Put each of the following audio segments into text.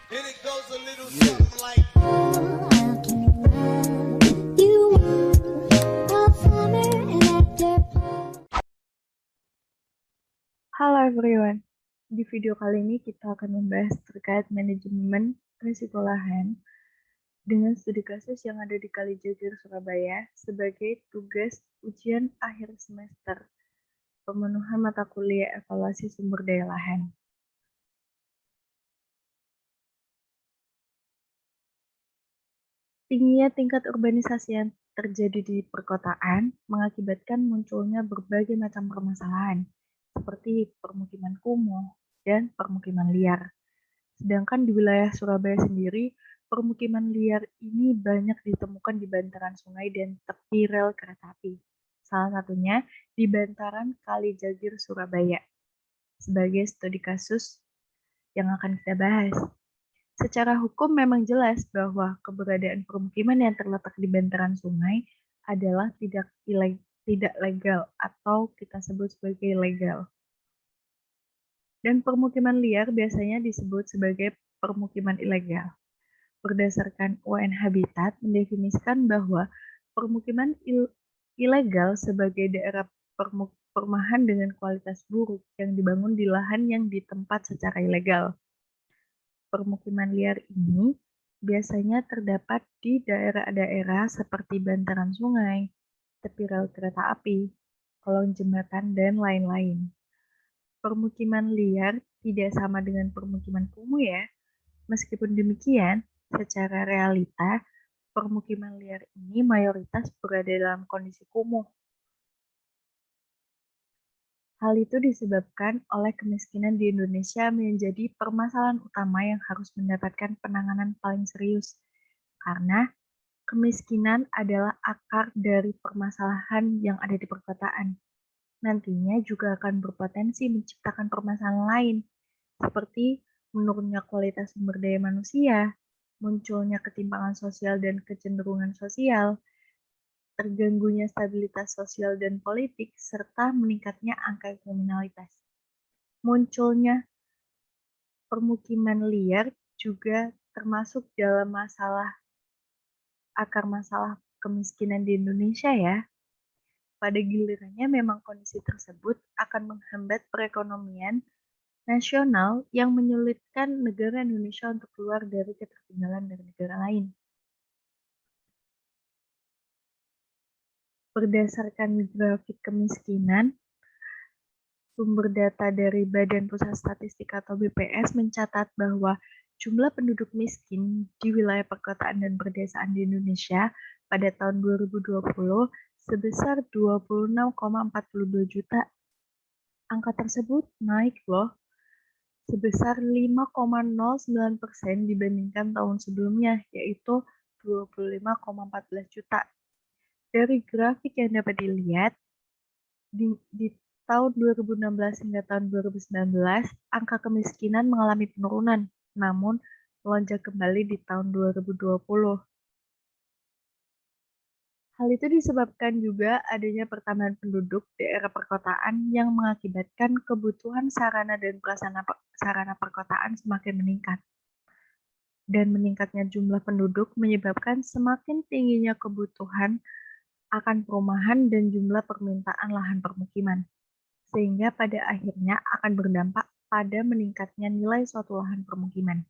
And it goes a little something like Halo everyone, di video kali ini kita akan membahas terkait manajemen risiko lahan dengan studi kasus yang ada di Kalijaga, Surabaya sebagai tugas ujian akhir semester pemenuhan mata kuliah evaluasi sumber daya lahan. Tingginya tingkat urbanisasi yang terjadi di perkotaan mengakibatkan munculnya berbagai macam permasalahan, seperti permukiman kumuh dan permukiman liar. Sedangkan di wilayah Surabaya sendiri, permukiman liar ini banyak ditemukan di bantaran sungai dan tepi rel kereta api. Salah satunya di bantaran Kalijagir, Surabaya, sebagai studi kasus yang akan kita bahas. Secara hukum memang jelas bahwa keberadaan permukiman yang terletak di bantaran sungai adalah tidak legal atau kita sebut sebagai legal. Dan permukiman liar biasanya disebut sebagai permukiman ilegal. Berdasarkan UN Habitat mendefinisikan bahwa permukiman ilegal sebagai daerah perumahan dengan kualitas buruk yang dibangun di lahan yang ditempat secara ilegal. Permukiman liar ini biasanya terdapat di daerah-daerah seperti bantaran sungai, tepi rel kereta api, kolong jembatan, dan lain-lain. Permukiman liar tidak sama dengan permukiman kumuh ya. Meskipun demikian, secara realita, permukiman liar ini mayoritas berada dalam kondisi kumuh. Hal itu disebabkan oleh kemiskinan di Indonesia menjadi permasalahan utama yang harus mendapatkan penanganan paling serius, karena kemiskinan adalah akar dari permasalahan yang ada di perkotaan. Nantinya juga akan berpotensi menciptakan permasalahan lain, seperti menurunnya kualitas sumber daya manusia, munculnya ketimpangan sosial dan kecenderungan sosial, terganggunya stabilitas sosial dan politik, serta meningkatnya angka kriminalitas. Munculnya permukiman liar juga termasuk dalam akar masalah kemiskinan di Indonesia ya. Pada gilirannya memang kondisi tersebut akan menghambat perekonomian nasional yang menyulitkan negara Indonesia untuk keluar dari ketertinggalan dari negara lain. Berdasarkan grafik kemiskinan, sumber data dari Badan Pusat Statistik atau BPS mencatat bahwa jumlah penduduk miskin di wilayah perkotaan dan pedesaan di Indonesia pada tahun 2020 sebesar 26,42 juta. Angka tersebut naik loh, sebesar 5,09% dibandingkan tahun sebelumnya, yaitu 25,14 juta. Dari grafik yang dapat dilihat, di tahun 2016 hingga tahun 2019, angka kemiskinan mengalami penurunan, namun melonjak kembali di tahun 2020. Hal itu disebabkan juga adanya pertambahan penduduk di daerah perkotaan yang mengakibatkan kebutuhan sarana dan prasarana perkotaan semakin meningkat. Dan meningkatnya jumlah penduduk menyebabkan semakin tingginya kebutuhan akan perumahan dan jumlah permintaan lahan permukiman, sehingga pada akhirnya akan berdampak pada meningkatnya nilai suatu lahan permukiman.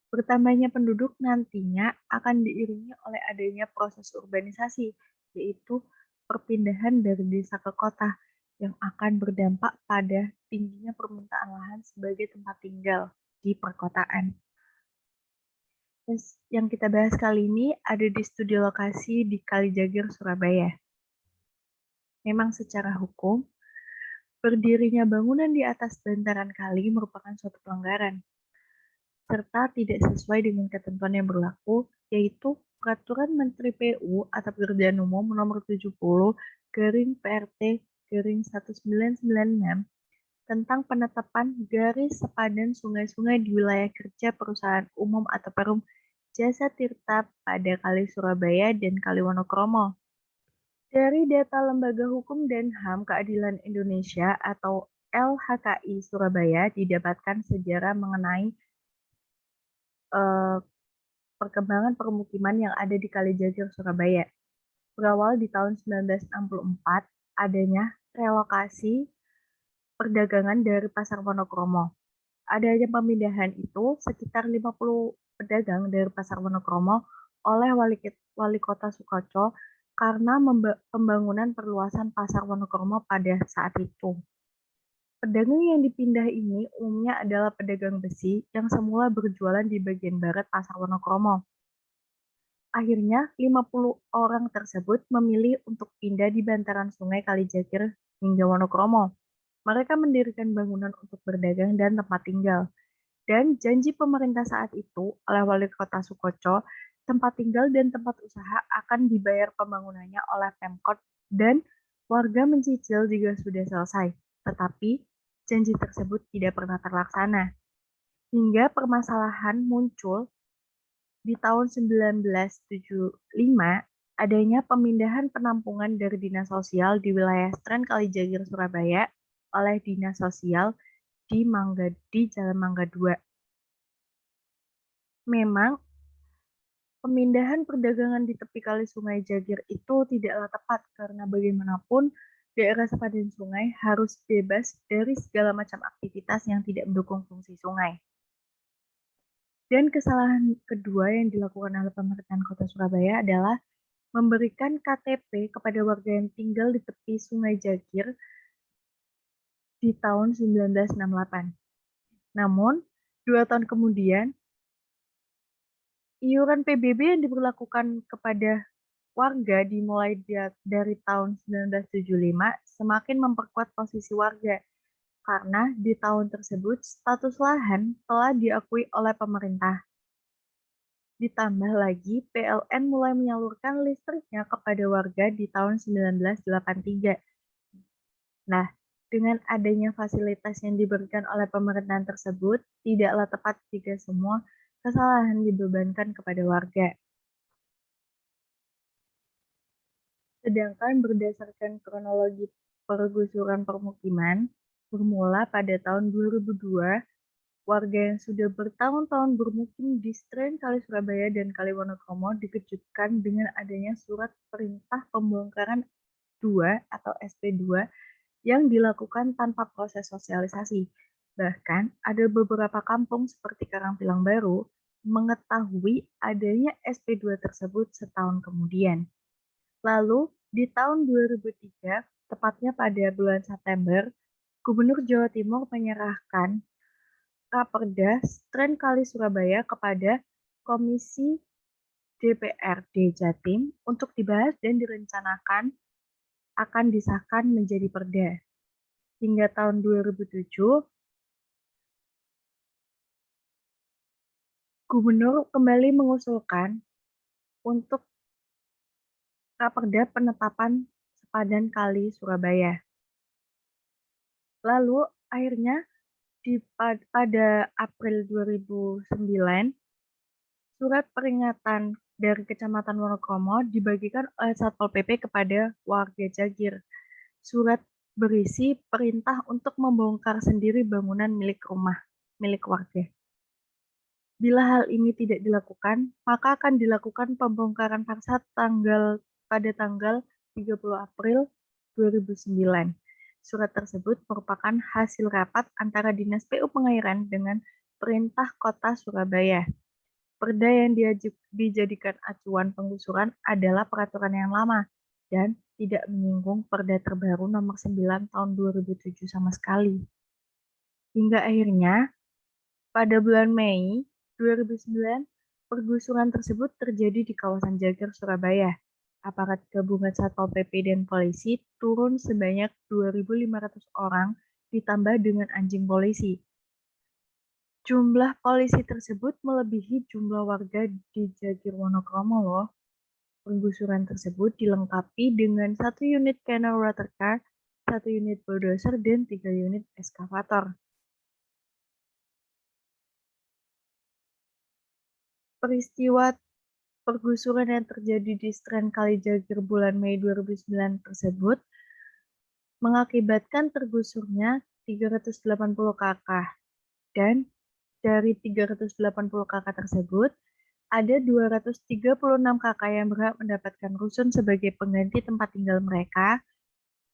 Bertambahnya penduduk nantinya akan diiringi oleh adanya proses urbanisasi, yaitu perpindahan dari desa ke kota, yang akan berdampak pada tingginya permintaan lahan sebagai tempat tinggal di perkotaan. Yang kita bahas kali ini ada di studi lokasi di Kalijaga, Surabaya. Memang secara hukum, berdirinya bangunan di atas bantaran kali merupakan suatu pelanggaran, serta tidak sesuai dengan ketentuan yang berlaku, yaitu Peraturan Menteri PU atau Pekerjaan Umum Nomor 70/PRT/1996 tentang penetapan garis sepadan sungai-sungai di wilayah kerja perusahaan umum atau Perum Jasa Tirta pada Kali Surabaya dan Kali Wonokromo. Dari data Lembaga Hukum dan HAM Keadilan Indonesia atau LHKI Surabaya didapatkan sejarah mengenai eh, perkembangan permukiman yang ada di Kalijaga, Surabaya. Berawal di tahun 1964, adanya relokasi perdagangan dari Pasar Wonokromo. Adanya pemindahan itu sekitar 50 pedagang dari Pasar Wonokromo oleh Wali Kota Sukoco karena pembangunan perluasan Pasar Wonokromo pada saat itu. Pedagang yang dipindah ini umumnya adalah pedagang besi yang semula berjualan di bagian barat Pasar Wonokromo. Akhirnya, 50 orang tersebut memilih untuk pindah di bantaran Sungai Kalijakir hingga Wonokromo. Mereka mendirikan bangunan untuk berdagang dan tempat tinggal. Dan janji pemerintah saat itu oleh Wali Kota Sukoco, tempat tinggal dan tempat usaha akan dibayar pembangunannya oleh Pemkot dan warga mencicil jika sudah selesai. Tetapi janji tersebut tidak pernah terlaksana. Hingga permasalahan muncul di tahun 1975, adanya pemindahan penampungan dari Dinas Sosial di wilayah Stren Kalijaga, Surabaya oleh Dinas Sosial di Jalan Mangga 2. Memang pemindahan perdagangan di tepi kali Sungai Jagir itu tidaklah tepat karena bagaimanapun daerah sepadan sungai harus bebas dari segala macam aktivitas yang tidak mendukung fungsi sungai. Dan kesalahan kedua yang dilakukan oleh pemerintahan Kota Surabaya adalah memberikan KTP kepada warga yang tinggal di tepi Sungai Jagir di tahun 1968. Namun, 2 tahun kemudian, iuran PBB yang diberlakukan kepada warga dimulai dari tahun 1975 semakin memperkuat posisi warga karena di tahun tersebut status lahan telah diakui oleh pemerintah. Ditambah lagi, PLN mulai menyalurkan listriknya kepada warga di tahun 1983. Nah, dengan adanya fasilitas yang diberikan oleh pemerintahan tersebut, tidaklah tepat jika semua kesalahan dibebankan kepada warga. Sedangkan berdasarkan kronologi pergusuran permukiman, bermula pada tahun 2002, warga yang sudah bertahun-tahun bermukim di Stren Kali Surabaya dan Kali Wonokromo dikejutkan dengan adanya surat perintah pembongkaran 2 atau SP2 yang dilakukan tanpa proses sosialisasi. Bahkan ada beberapa kampung seperti Karangpilang Baru mengetahui adanya SP2 tersebut setahun kemudian. Lalu, di tahun 2003, tepatnya pada bulan September, Gubernur Jawa Timur menyerahkan Raperda Stren Kali Surabaya kepada Komisi DPRD Jatim untuk dibahas dan direncanakan akan disahkan menjadi perda. Hingga tahun 2007, Gubernur kembali mengusulkan untuk Raperda penetapan sepadan Kali Surabaya. Lalu akhirnya pada April 2009, surat peringatan dari Kecamatan Wonokromo dibagikan oleh Satpol PP kepada warga Jagir. Surat berisi perintah untuk membongkar sendiri bangunan milik warga. Bila hal ini tidak dilakukan, maka akan dilakukan pembongkaran paksa pada tanggal 30 April 2009. Surat tersebut merupakan hasil rapat antara Dinas PU Pengairan dengan Perintah Kota Surabaya. Perda yang dijadikan acuan penggusuran adalah peraturan yang lama dan tidak menyinggung Perda terbaru nomor 9 tahun 2007 sama sekali. Hingga akhirnya, pada bulan Mei 2009, pergusuran tersebut terjadi di kawasan Jagir, Surabaya. Aparat gabungan Satpol PP dan polisi turun sebanyak 2.500 orang ditambah dengan anjing polisi. Jumlah polisi tersebut melebihi jumlah warga di Jagir Wonokromo loh. Penggusuran tersebut dilengkapi dengan 1 unit canal water car, 1 unit bulldozer, dan 3 unit eskavator. Peristiwa pergusuran yang terjadi di Stren Kalijaga bulan Mei 2009 tersebut mengakibatkan tergusurnya 380 kakak dan Dari 380 kakak tersebut, ada 236 kakak yang berhak mendapatkan rusun sebagai pengganti tempat tinggal mereka,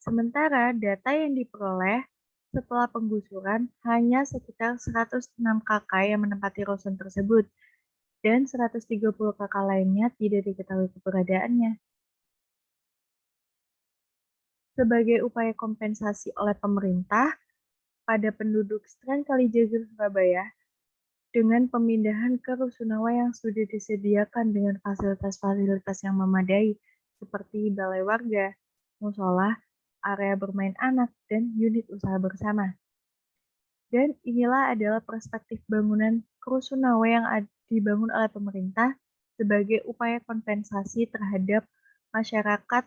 sementara data yang diperoleh setelah penggusuran hanya sekitar 106 kakak yang menempati rusun tersebut, dan 130 kakak lainnya tidak diketahui keberadaannya. Sebagai upaya kompensasi oleh pemerintah pada penduduk Stren Kalijaga Surabaya, dengan pemindahan ke rusunawa yang sudah disediakan dengan fasilitas-fasilitas yang memadai, seperti balai warga, musola, area bermain anak, dan unit usaha bersama. Dan inilah adalah perspektif bangunan kerusunawa yang dibangun oleh pemerintah sebagai upaya kompensasi terhadap masyarakat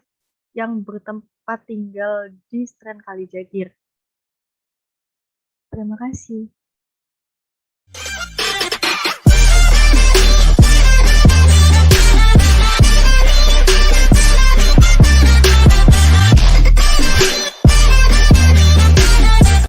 yang bertempat tinggal di Stren Kalijagir. Terima kasih.